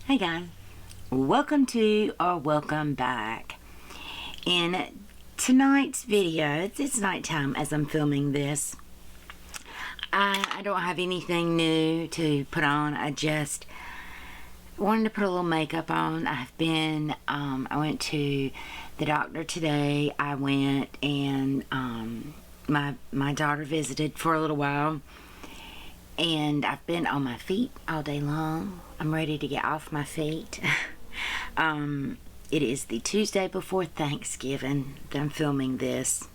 Hey guys, welcome to or welcome back. In tonight's video, it's nighttime as I'm filming this. I don't have anything new to put on. I just wanted to put a little makeup on. I went to the doctor today. I went and my daughter visited for a little while. And I've been on my feet all day long. I'm ready to get off my feet. It is the Tuesday before Thanksgiving that I'm filming this.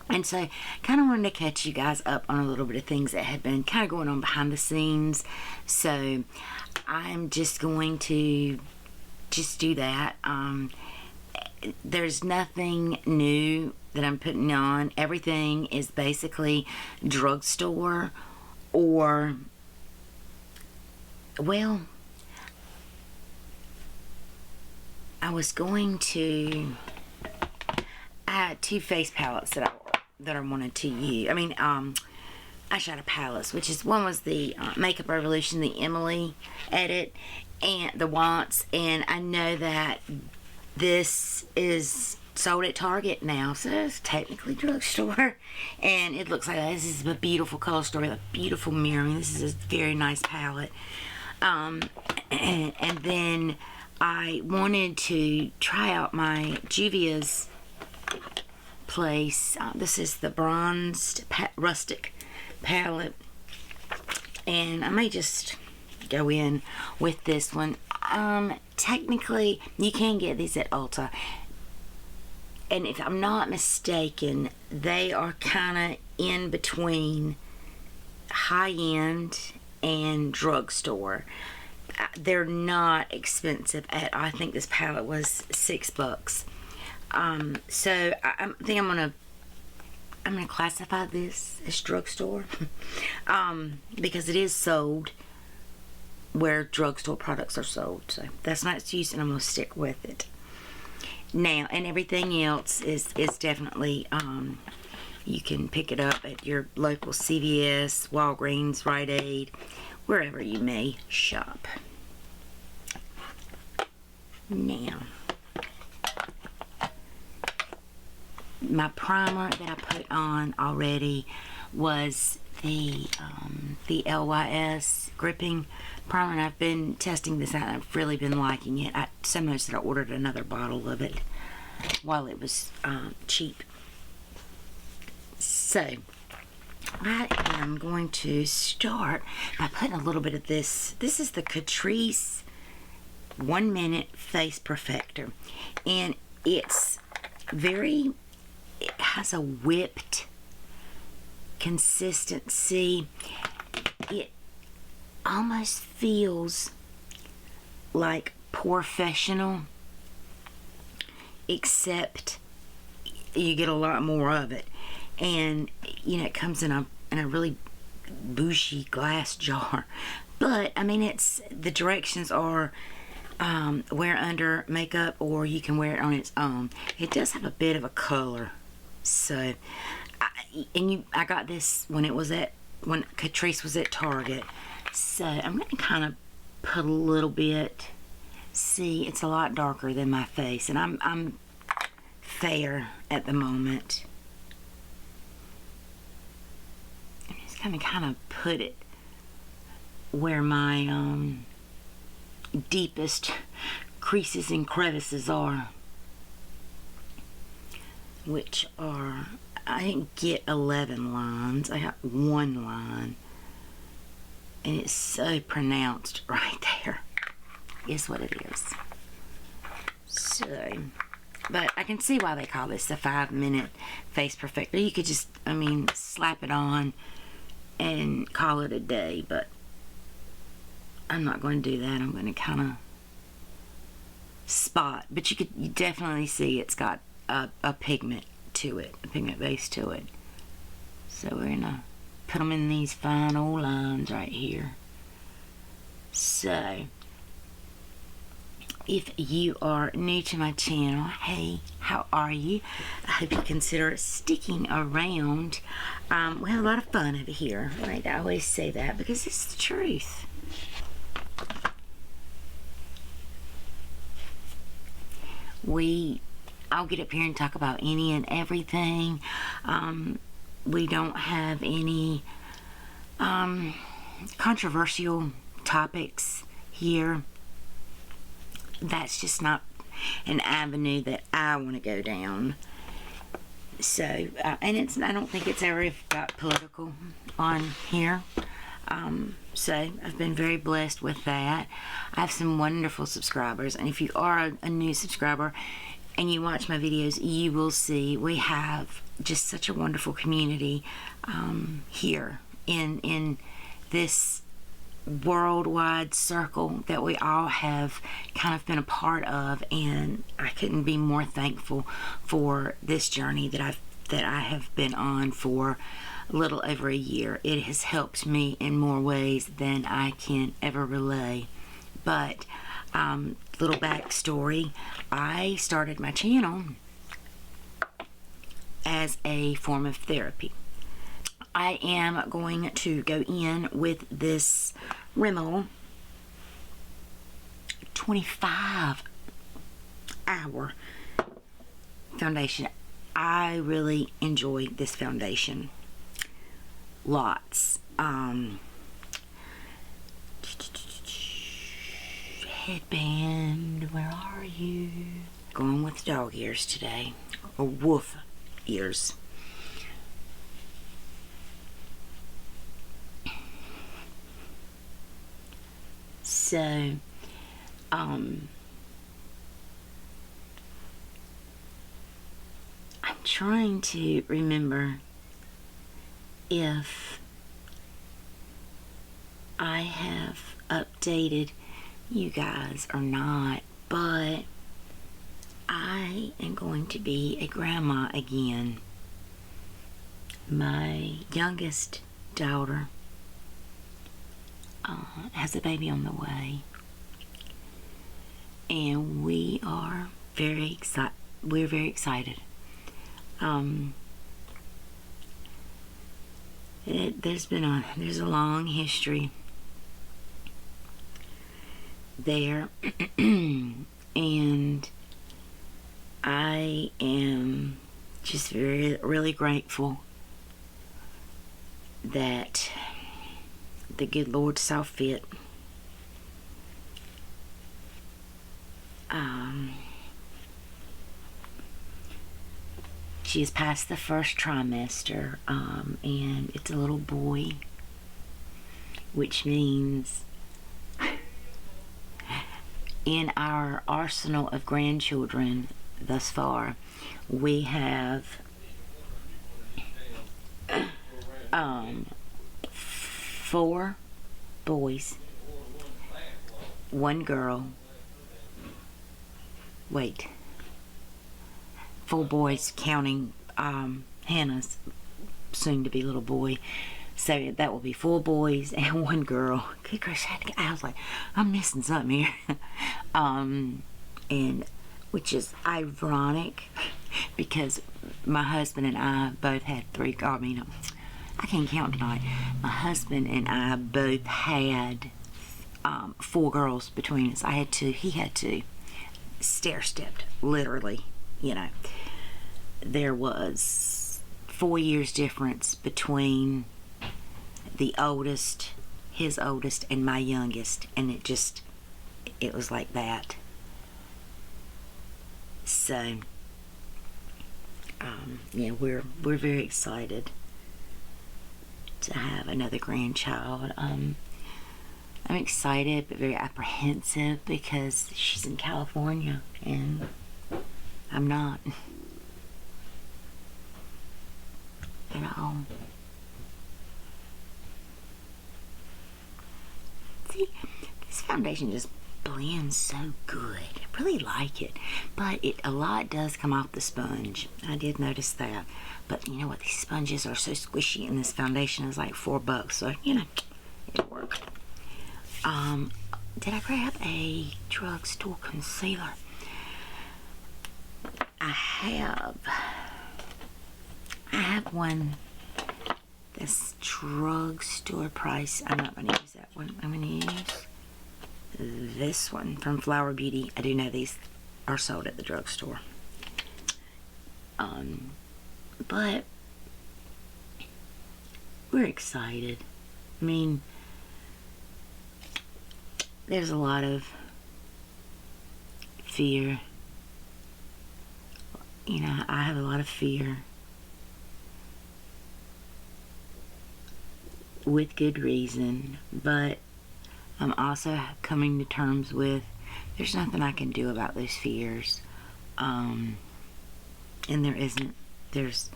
And so kind of wanted to catch you guys up on a little bit of things that had been kind of going on behind the scenes. So I'm just going to do that. There's nothing new that I'm putting on. Everything is basically drugstore. Or, well, I was going to, I had two face palettes that I wanted to use. I mean, eyeshadow palettes, which is, one was the Makeup Revolution, the Emily edit, and the Wants, and I know that this is sold at Target now, so it's technically drugstore, and it looks like this is a beautiful color story, a beautiful mirroring. This is a very nice palette. And then I wanted to try out my Juvias place. This is the bronzed rustic palette, and I may just go in with this one. Technically you can get these at Ulta, and if I'm not mistaken, they are kind of in between high-end and drugstore. They're not expensive at all. I think this palette was $6. So I think I'm gonna classify this as drugstore because it is sold where drugstore products are sold. So that's my excuse, and I'm gonna stick with it. Now, and everything else is definitely, you can pick it up at your local CVS, Walgreens, Rite Aid, wherever you may shop. Now, my primer that I put on already was the LYS gripping primer, and I've been testing this out, and I've really been liking it. So much that I ordered another bottle of it while it was cheap. So I am going to start by putting a little bit of this. This is the Catrice 1 Minute Face Perfector, and it has a whipped consistency. It almost feels like Professional, except you get a lot more of it, and you know, it comes in a really bougie glass jar. But I mean, the directions are wear under makeup, or you can wear it on its own. It does have a bit of a color. So I got this when Catrice was at Target. So I'm going to kind of put a little bit. See, it's a lot darker than my face, and I'm fair at the moment. I'm just going to kind of put it where my deepest creases and crevices are, which are, I didn't get 11 lines, I got 1 line, and it's so pronounced right there. Is what it is. So, but I can see why they call this the 5 Minute Face Perfector. You could just, I mean, slap it on and call it a day, but I'm not going to do that. I'm going to kind of spot, but you definitely see it's got a pigment to it, a pigment base to it. So we're gonna put them in these fine old lines right here. So if you are new to my channel, hey, how are you? I hope you consider sticking around. We have a lot of fun over here, right? I always say that because it's the truth. I'll get up here and talk about any and everything. We don't have any controversial topics here. That's just not an avenue that I want to go down. So, and I don't think it's ever got political on here. So I've been very blessed with that. I have some wonderful subscribers, and if you are a new subscriber and you watch my videos, you will see we have just such a wonderful community here in this worldwide circle that we all have kind of been a part of, and I couldn't be more thankful for this journey that I have been on for a little over a year. It has helped me in more ways than I can ever relay. But little backstory, I started my channel as a form of therapy. I am going to go in with this Rimmel 25-hour foundation. I really enjoy this foundation. Lots. Headband, where are you? Going with dog ears today, or wolf ears. So, I'm trying to remember if I have updated you guys or not, but I am going to be a grandma again. My youngest daughter has a baby on the way, and we are very excited. We're very excited. There's a long history there, and I am just really grateful that the good Lord saw fit she has passed the first trimester, and it's a little boy, which means in our arsenal of grandchildren thus far, we have 4 boys, 1 girl. Wait, 4 boys counting Hannah's soon-to-be little boy. So that will be 4 boys and 1 girl. Good gracious, I was like, I'm missing something here. And which is ironic because my husband and I both had 3. I mean, I can't count tonight. My husband and I both had 4 girls between us. I had 2. He had 2. Stair-stepped, literally. You know, there was 4 years difference between the oldest, his oldest, and my youngest, and it was like that. So yeah, we're very excited to have another grandchild. I'm excited but very apprehensive because she's in California and I'm not at home. See, this foundation just blends so good. I really like it, but a lot does come off the sponge. I did notice that, but you know what? These sponges are so squishy, and this foundation is like $4, so you know it'll work. Did I grab a drugstore concealer? I have one that's drugstore price. I'm not going to use that one. I'm going to use this one from Flower Beauty. I do know these are sold at the drugstore. But we're excited. I mean, there's a lot of fear. You know, I have a lot of fear, with good reason, but I'm also coming to terms with there's nothing I can do about those fears. And there's,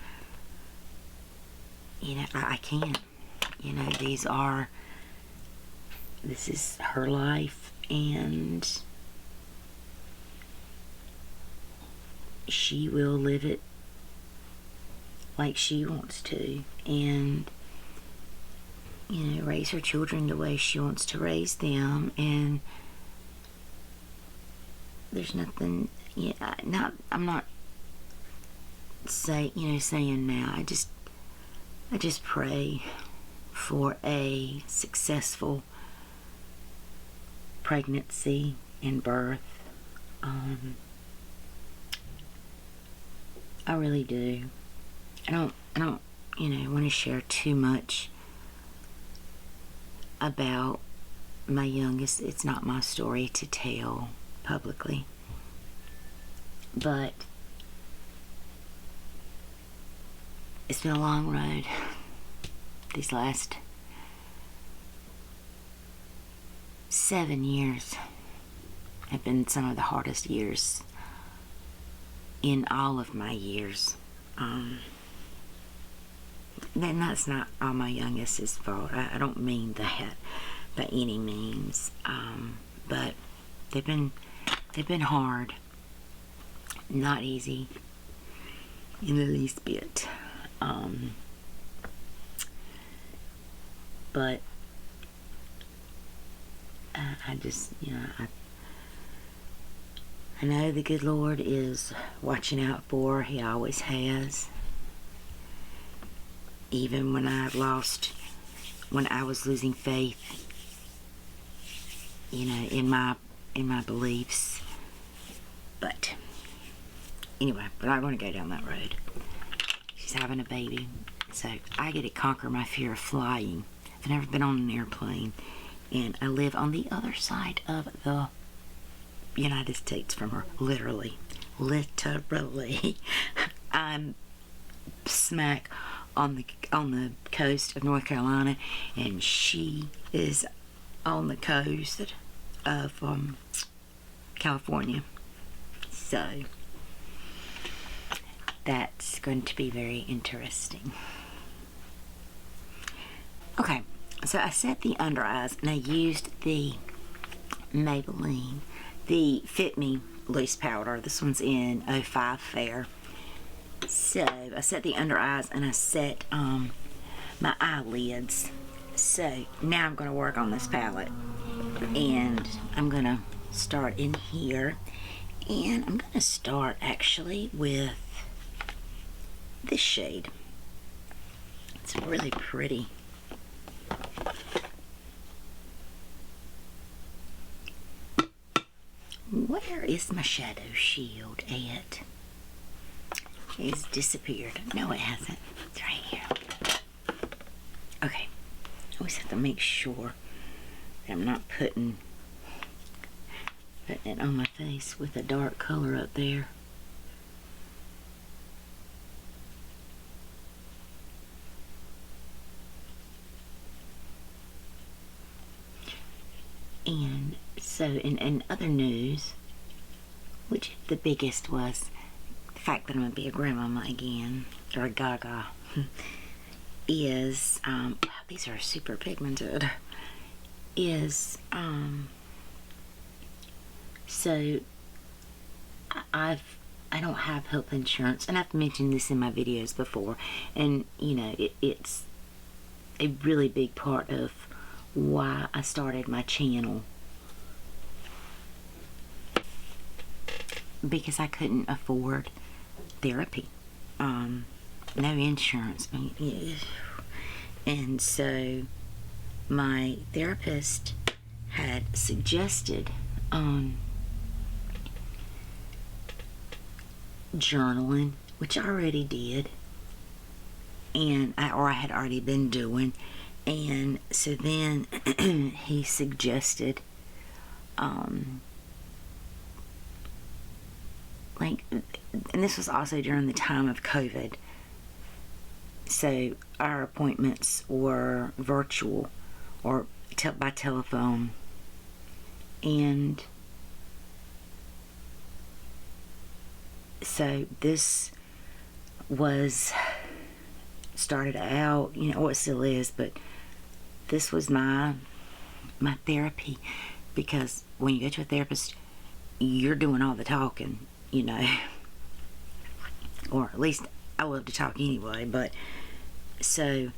you know, I can't. You know, this is her life, and she will live it like she wants to, and, you know, raise her children the way she wants to raise them. And there's nothing, I'm not saying now, I just pray for a successful pregnancy and birth. I really do. I don't want to share too much about my youngest. It's not my story to tell publicly, but it's been a long road. These last 7 years have been some of the hardest years in all of my years. And that's not all my youngest's fault. I don't mean that by any means. But they've been hard. Not easy in the least bit. But I just, I know the good Lord is watching out for her. He always has. Even when I was losing faith, in my beliefs. But anyway, we're not going to go down that road. She's having a baby, so I get to conquer my fear of flying. I've never been on an airplane, and I live on the other side of the United States from her. Literally. I'm smack on the coast of North Carolina, and she is on the coast of California. So that's going to be very interesting. Okay, so I set the under eyes, and I used the Maybelline, the Fit Me loose powder. This one's in 05 Fair. So I set the under eyes, and I set my eyelids. So now I'm going to work on this palette, and I'm going to start in here, and I'm going to start actually with this shade. It's really pretty. Where is my shadow shield at? It's disappeared. No, it hasn't. It's right here. Okay. I always have to make sure that I'm not putting it on my face with a dark color up there. And so in other news, which the biggest was the fact that I'm going to be a grandmama again, or a gaga, is, wow, these are super pigmented, is, so I don't have health insurance, and I've mentioned this in my videos before, and it's a really big part of why I started my channel, because I couldn't afford therapy, no insurance, and so my therapist had suggested journaling, which I already did, and I had already been doing. And so then he suggested like, and this was also during the time of COVID, so our appointments were virtual or by telephone. And so this was started out, you know, it still is, but this was my therapy, because when you go to a therapist, you're doing all the talking, you know, or at least I love to talk anyway. But so,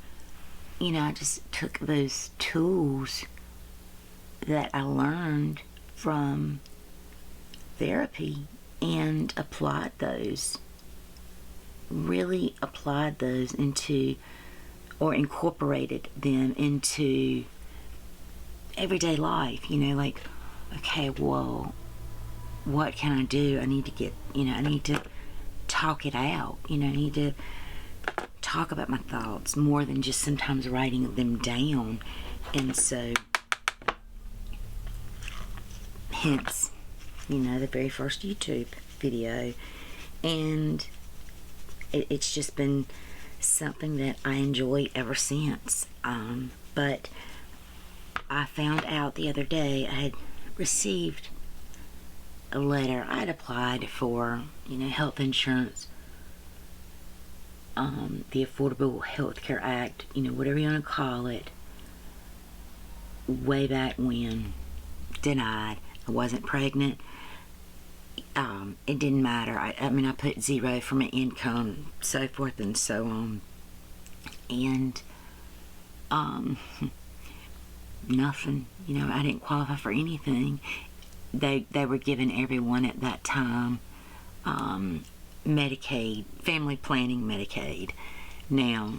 you know, I just took those tools that I learned from therapy and applied those, really applied those into, or incorporated them into everyday life. You know, like, okay, well, what can I do? I need to get, you know, I need to talk it out. You know, I need to talk about my thoughts more than just sometimes writing them down. And so, hence, you know, the very first YouTube video. And it's just been something that I enjoy ever since. But I found out the other day I had received a letter. I had applied for, you know, health insurance, the Affordable Health Care Act, you know, whatever you want to call it, way back when. Denied. I wasn't pregnant. It didn't matter. I mean, I put 0 for my income, so forth and so on. And nothing. You know, I didn't qualify for anything. They were giving everyone at that time Medicaid, family planning Medicaid. Now,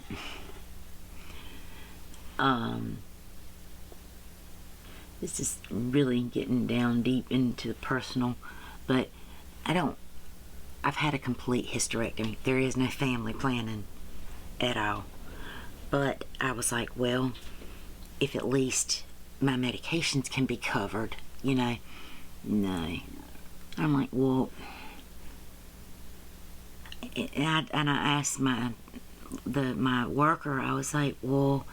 this is really getting down deep into the personal, but I've had a complete hysterectomy. There is no family planning at all. But I was like, well, if at least my medications can be covered, you know, no. I'm like, well, and I asked my worker, I was like, well,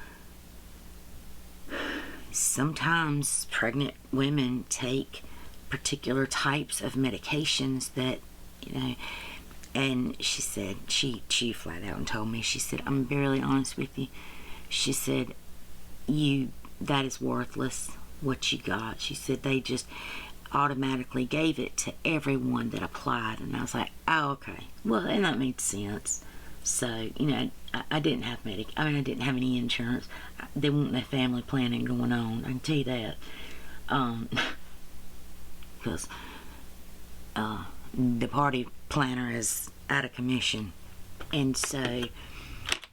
sometimes pregnant women take particular types of medications that, you know, and she said, she flat out and told me, she said, I'm barely honest with you. She said, that is worthless, what you got. She said, they just automatically gave it to everyone that applied. And I was like, oh, okay. Well, and that made sense. So, you know, I didn't have I didn't have any insurance. There wasn't no family planning going on, I can tell you that. Because the party planner is out of commission. And so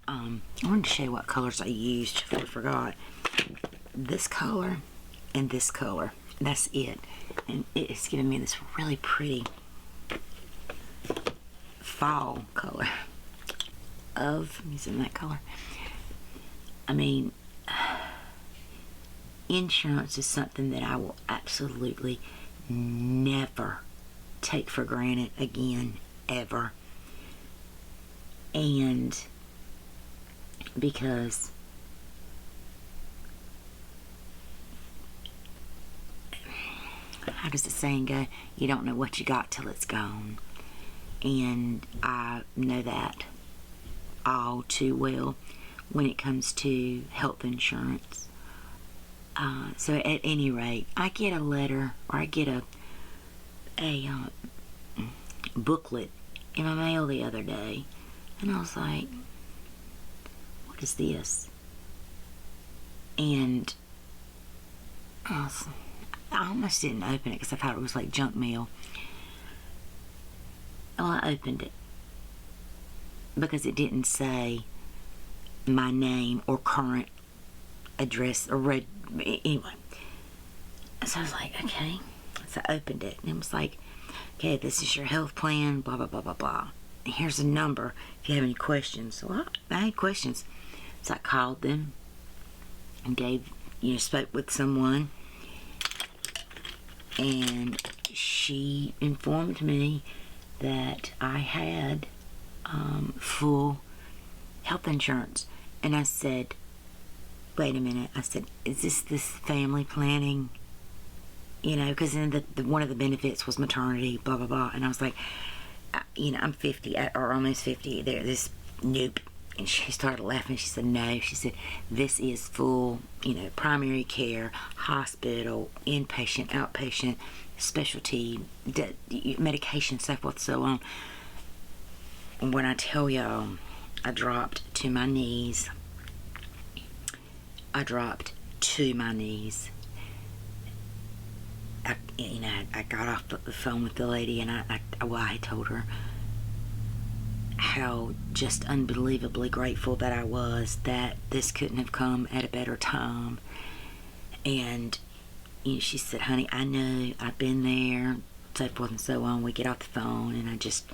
I wanted to show you what colors I used before I forgot. This color and this color, that's it. And it's giving me this really pretty fall color of using that color. I mean, insurance is something that I will absolutely never take for granted again, ever. And because how does the saying go? You don't know what you got till it's gone. And I know that all too well when it comes to health insurance. So at any rate, I get a letter, or I get a booklet in my mail the other day, and I was like, what is this? And I almost didn't open it because I thought it was like junk mail. Well, I opened it because it didn't say my name or current address or anyway. So I was like, okay. So I opened it, and it was like, okay, this is your health plan, blah, blah, blah, blah, blah. And here's a number if you have any questions. So I had questions. So I called them and spoke with someone. And she informed me that I had full health insurance. And I said, wait a minute. I said, is this family planning? You know, because then one of the benefits was maternity, blah, blah, blah. And I was like, you know, I'm 50 or almost 50. This nope. And she started laughing. She said, no. She said, this is full, you know, primary care, hospital, inpatient, outpatient, specialty, medication, so forth, so on. And when I tell y'all, I dropped to my knees. I got off the phone with the lady, and I told her how just unbelievably grateful that I was that this couldn't have come at a better time. And you know, she said, honey, I know, I've been there, so forth and so on. We get off the phone, and I just,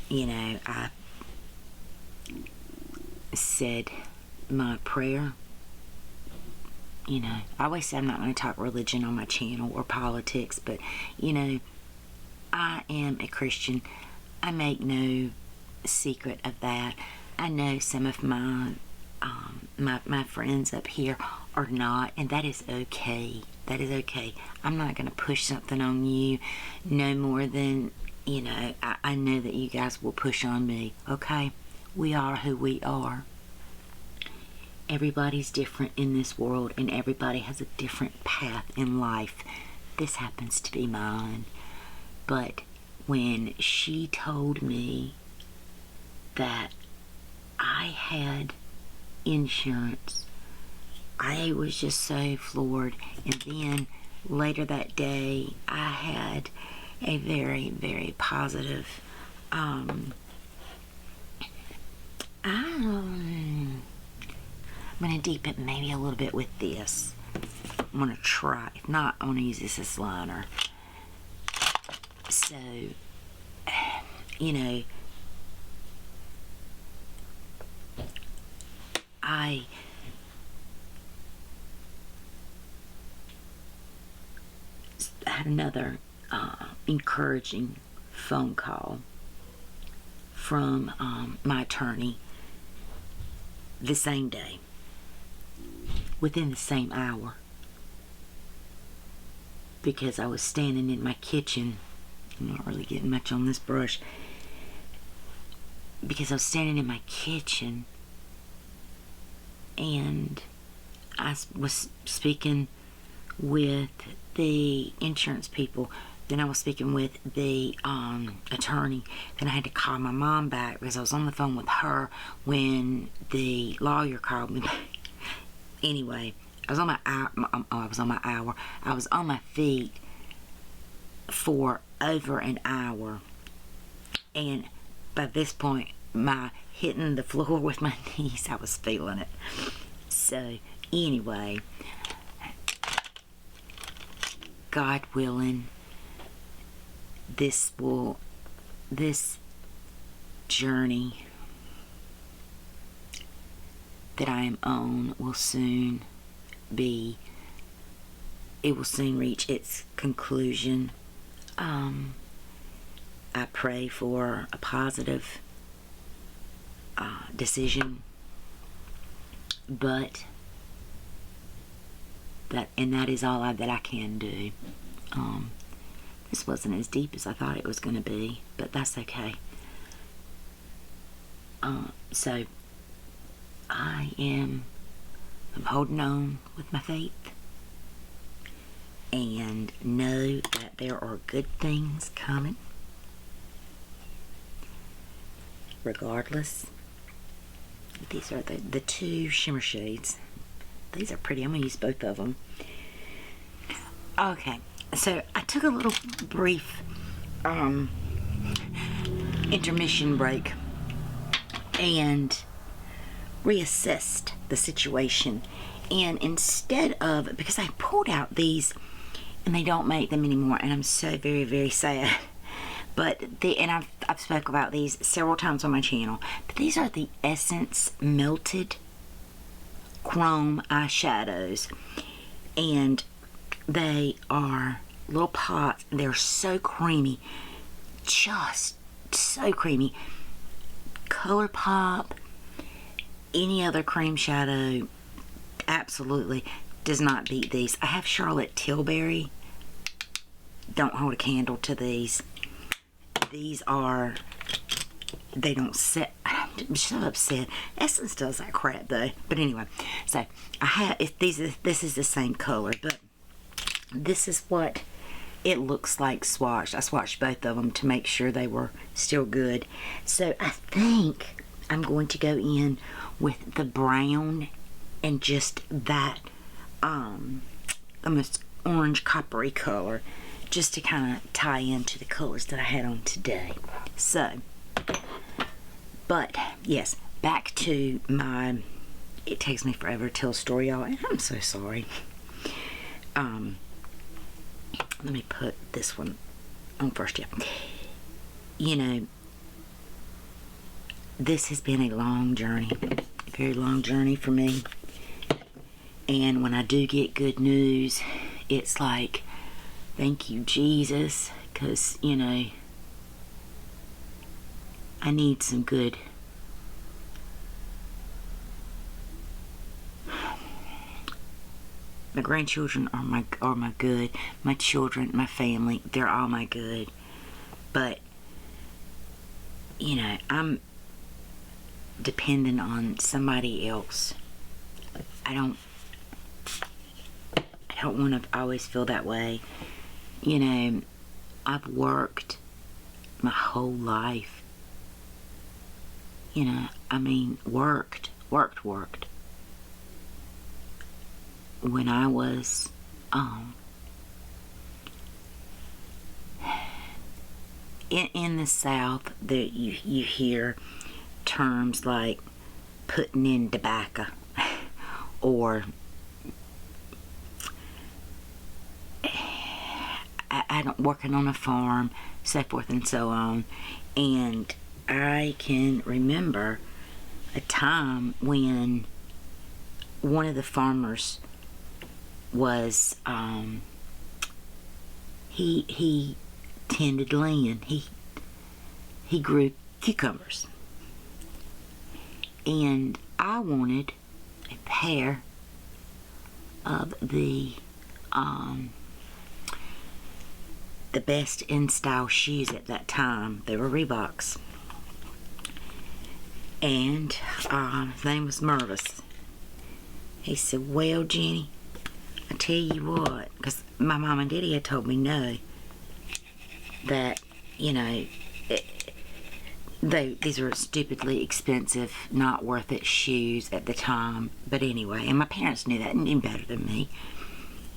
you know, I said my prayer. You know, I always say I'm not going to talk religion on my channel or politics, but, you know, I am a Christian. I make no secret of that. I know some of my friends up here are not, and that is okay. That is okay. I'm not going to push something on you no more than, you know, I know that you guys will push on me. Okay? We are who we are. Everybody's different in this world, and everybody has a different path in life. This happens to be mine. But when she told me that I had insurance, I was just so floored. And then later that day, I had a very, very positive I'm going to deep it maybe a little bit with this. I'm going to try. If not, I'm going to use this as liner. So, you know, I had another encouraging phone call from my attorney the same day, within the same hour, because I was standing in my kitchen. I'm not really getting much on this brush, because I was standing in my kitchen and I was speaking with the insurance people. Then I was speaking with the attorney. Then I had to call my mom back because I was on the phone with her when the lawyer called me back. Anyway, I was on my hour. I was on my feet for over an hour, and by this point, my hitting the floor with my knees, I was feeling it. So anyway, God willing, this journey that I am on will soon reach its conclusion. I pray for a positive decision, but that is all that I can do. This wasn't as deep as I thought it was going to be, but that's okay. So I'm holding on with my faith, and know that there are good things coming, regardless. These are the two shimmer shades. These are pretty. I'm going to use both of them. Okay, so I took a little brief intermission break and reassessed the situation. And instead of, because I pulled out these and they don't make them anymore, and I'm so very, very sad. But and I've spoke about these several times on my channel, but these are the Essence Melted Chrome eyeshadows, and they are little pots. They're so creamy, just so creamy. ColourPop, any other cream shadow, absolutely does not beat these. I have Charlotte Tilbury. Don't hold a candle to these. These are, they don't set. I'm so upset. Essence does that crap though. But anyway, so I have, this is the same color, but this is what it looks like swatched. I swatched both of them to make sure they were still good. So I think I'm going to go in with the brown and just that almost orange coppery color, just to kind of tie into the colors that I had on today. So, but yes, back to my, it takes me forever to tell a story, y'all, and I'm so sorry. Let me put this one on first. Yeah, you know, this has been a long journey, a very long journey for me, and when I do get good news, it's like, thank you, Jesus, because, you know, I need some good. My grandchildren are my good. My children, my family, they're all my good. But, you know, I'm dependent on somebody else. I don't want to always feel that way. You know, I've worked my whole life. You know, I mean, worked. When I was, in the South, you hear terms like putting in tobacco, or I don't, working on a farm, so forth and so on. And I can remember a time when one of the farmers was, he tended land. He grew cucumbers, and I wanted a pair of the best in style shoes at that time. They were Reeboks, and his name was Mervis. He said, well, Jenny, I tell you what, because my mom and daddy had told me no, that, you know, these were stupidly expensive, not worth it shoes at the time. But anyway, and my parents knew that and knew better than me.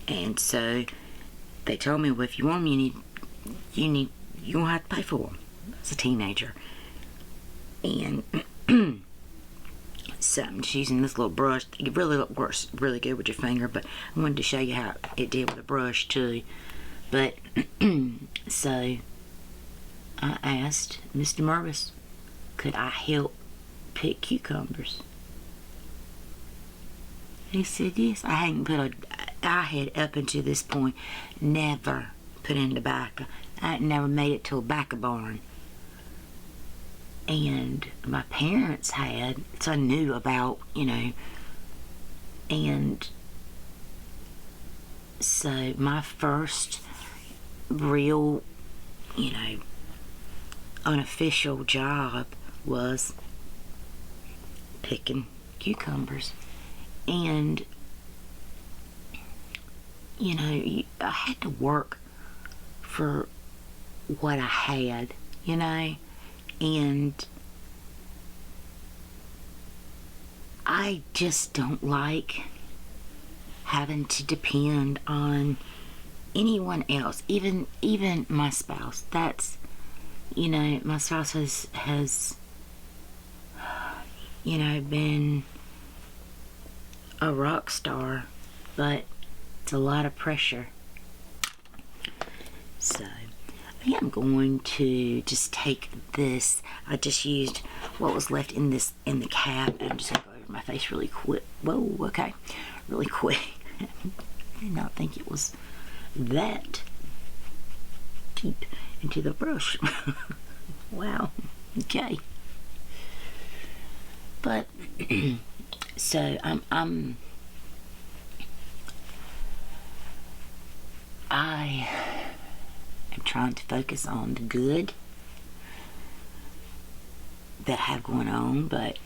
And so they told me, well, if you want them, you won't have to pay for them. As a teenager. And so I'm just using this little brush. It really works really good with your finger, but I wanted to show you how it did with a brush too. But so I asked Mr. Mervis, could I help pick cucumbers? He said yes. I had up until this point never put in tobacco. I had never made it to a tobacco barn. And my parents had, so I knew about, you know, and so my first real, you know, unofficial job was picking cucumbers. And, you know, I had to work for what I had, you know. And I just don't like having to depend on anyone else, even my spouse. That's, you know, my spouse has you know, been a rock star, but it's a lot of pressure. So think I'm going to just take this. I just used what was left in the cap, and I'm just going to go over my face really quick. Whoa, okay. Really quick. I did not think it was that deep into the brush. Wow. Okay. But so I am trying to focus on the good that I have going on, but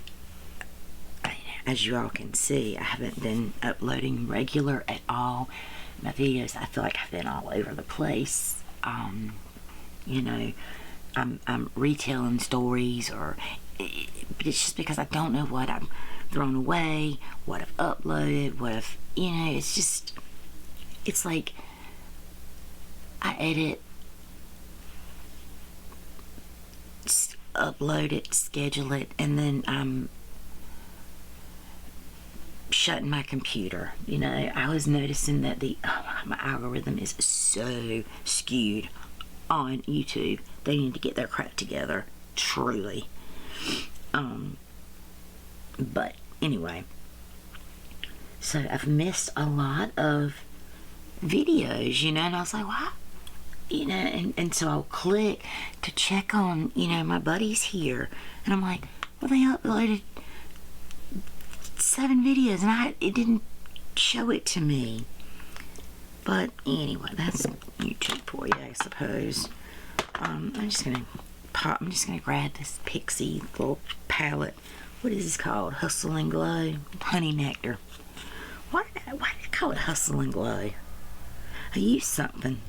as you all can see, I haven't been uploading regular at all. My videos, I feel like I've been all over the place. You know, I'm retelling stories, or it's just because I don't know what I've thrown away, what I've uploaded, what I've, you know, it's just, it's like I edit, upload it, schedule it, and then I'm shutting my computer. You know, I was noticing that my algorithm is so skewed on YouTube. They need to get their crap together, truly. But anyway, so I've missed a lot of videos, you know, and I was like, what? You know, and so I'll click to check on, you know, my buddies here, and I'm like, well, they uploaded 7 videos, and it didn't show it to me. But anyway, that's YouTube for you, I suppose. I'm just gonna grab this Pixie little palette. What is this called? Hustle and Glow Honey Nectar. Why did I call it Hustle and Glow? I used something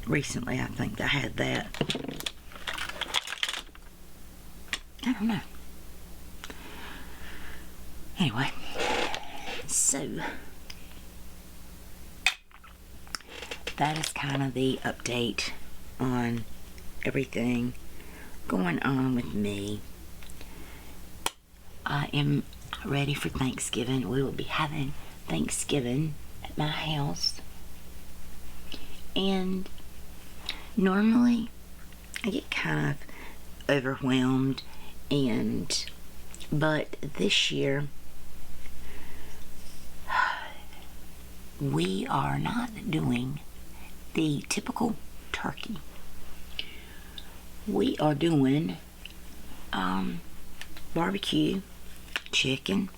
recently, I think, that had that. I don't know. Anyway, so that is kind of the update on everything going on with me. I am ready for Thanksgiving. We will be having Thanksgiving at my house, and normally I get kind of overwhelmed, but this year we are not doing the typical turkey. We are doing barbecue chicken,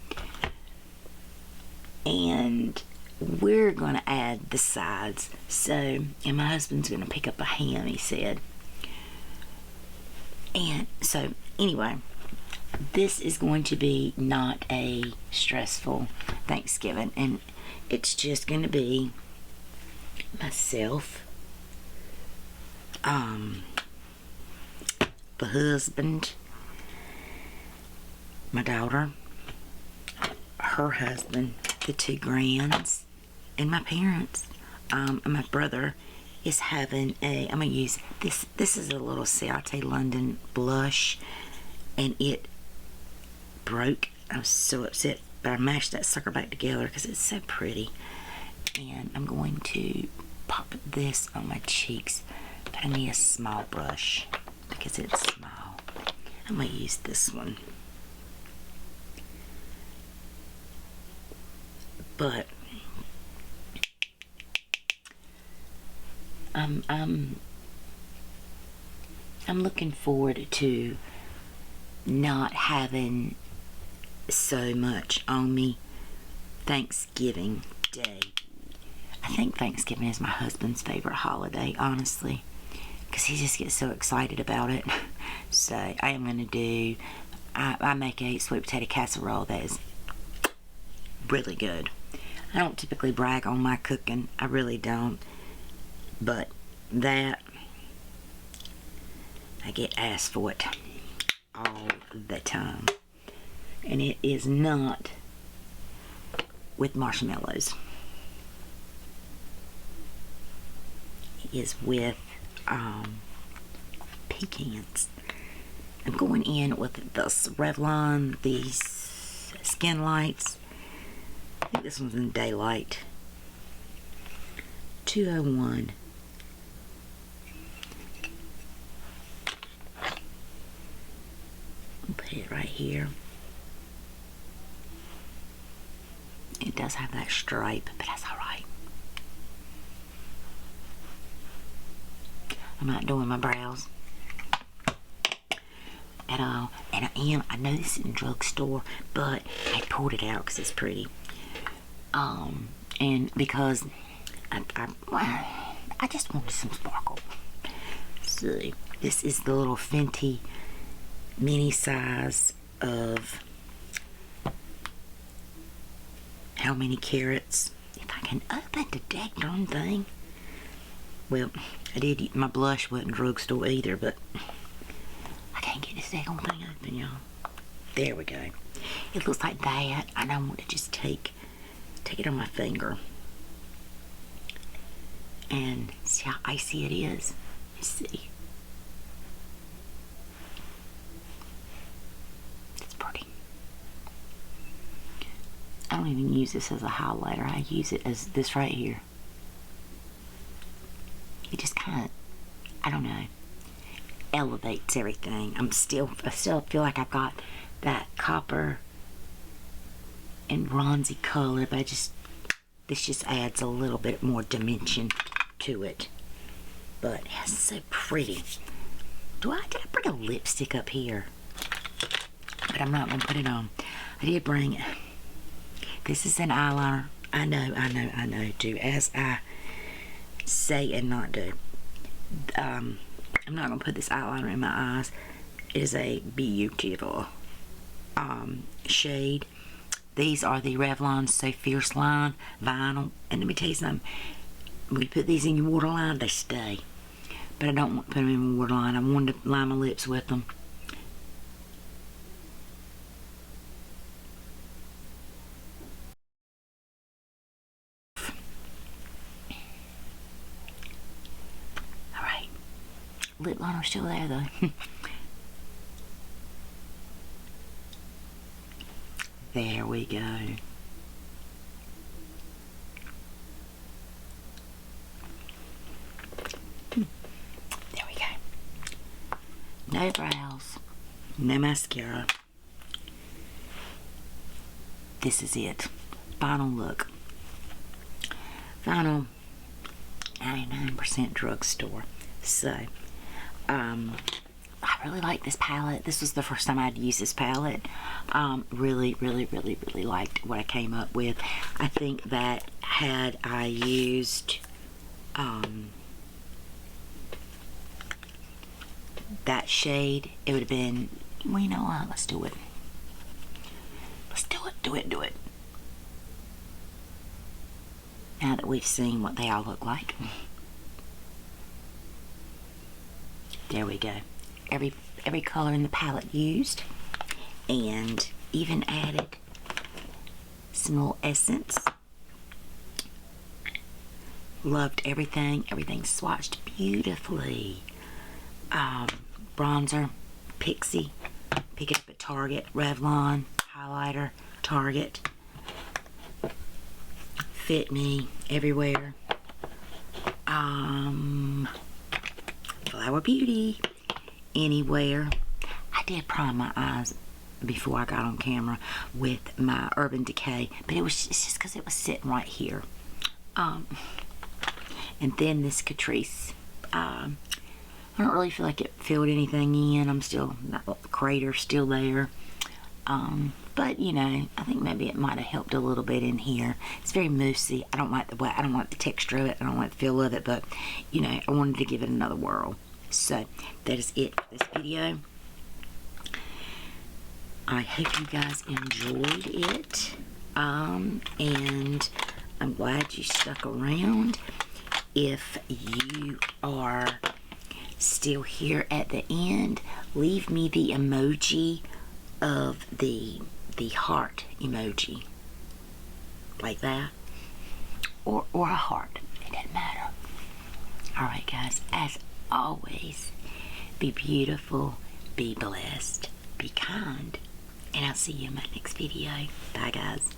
and we're gonna add the sides. So, and my husband's gonna pick up a ham, he said. And so anyway, this is going to be not a stressful Thanksgiving, and it's just gonna be myself, the husband, my daughter, her husband, the 2 grands, and my parents. And my brother is having I'm gonna use this. This is a little Ciate London blush, and it broke. I was so upset, but I mashed that sucker back together because it's so pretty. And I'm going to pop this on my cheeks, but I need a small brush because it's small. I'm gonna use this one. But I'm looking forward to not having so much on me Thanksgiving Day. I think Thanksgiving is my husband's favorite holiday, honestly, because he just gets so excited about it. So I am going to do, I make a sweet potato casserole that is really good. I don't typically brag on my cooking, I really don't, but that, I get asked for it all the time, and it is not with marshmallows. It is with pecans. I'm going in with this Revlon, these Skinlights. I think this one's in Daylight 201. Put it right here. It does have that stripe, but that's alright. I'm not doing my brows at all. And I know this is in Drugstore, but I pulled it out because it's pretty. And because I just wanted some sparkle. See, this is the little Fenty mini size of how many carats. If I can open the daggone thing. Well, I did. My blush wasn't Drugstore either, but I can't get this daggone thing open, y'all. There we go. It looks like that, and I want to just take it on my finger and see how icy it is. Let's see. It's pretty. I don't even use this as a highlighter. I use it as this right here. It just kind of, I don't know, elevates everything. I still feel like I've got that copper and bronzy color, but this just adds a little bit more dimension to it. But it's so pretty. Did I bring a lipstick up here? But I'm not gonna put it on. I did bring it. This is an eyeliner. I know. Do as I say and not do. I'm not gonna put this eyeliner in my eyes. It is a beautiful shade. These are the Revlon So Fierce line vinyl, and let me tell you something. When you put these in your waterline, they stay. But I don't want to put them in my waterline. I wanted to line my lips with them. Alright. Lip liner's still there though. There we go. There we go. No brows, no mascara. This is it. Final look. Final 99% Drugstore. So, I really like this palette. This was the first time I'd used this palette. Really liked what I came up with. I think that had I used that shade, it would have been, well, you know what, let's do it. Let's do it. Now that we've seen what they all look like. There we go. Every color in the palette used, and even added some little essence. Loved everything. Everything swatched beautifully. Bronzer, Pixie, pick it up at Target. Revlon highlighter, Target. Fit me everywhere. Flower Beauty, anywhere. I did prime my eyes before I got on camera with my Urban Decay, but it's just because it was sitting right here. And then this Catrice. I don't really feel like it filled anything in. I'm still, the crater's still there. But you know, I think maybe it might have helped a little bit in here. It's very moussey. I don't like the texture of it. I don't like the feel of it, but you know, I wanted to give it another whirl. So that is it for this video. I hope you guys enjoyed it. And I'm glad you stuck around. If you are still here at the end, leave me the emoji of the heart emoji, like that, or a heart. It doesn't matter. All right, guys. As always, be beautiful, be blessed, be kind, and I'll see you in my next video. Bye, guys.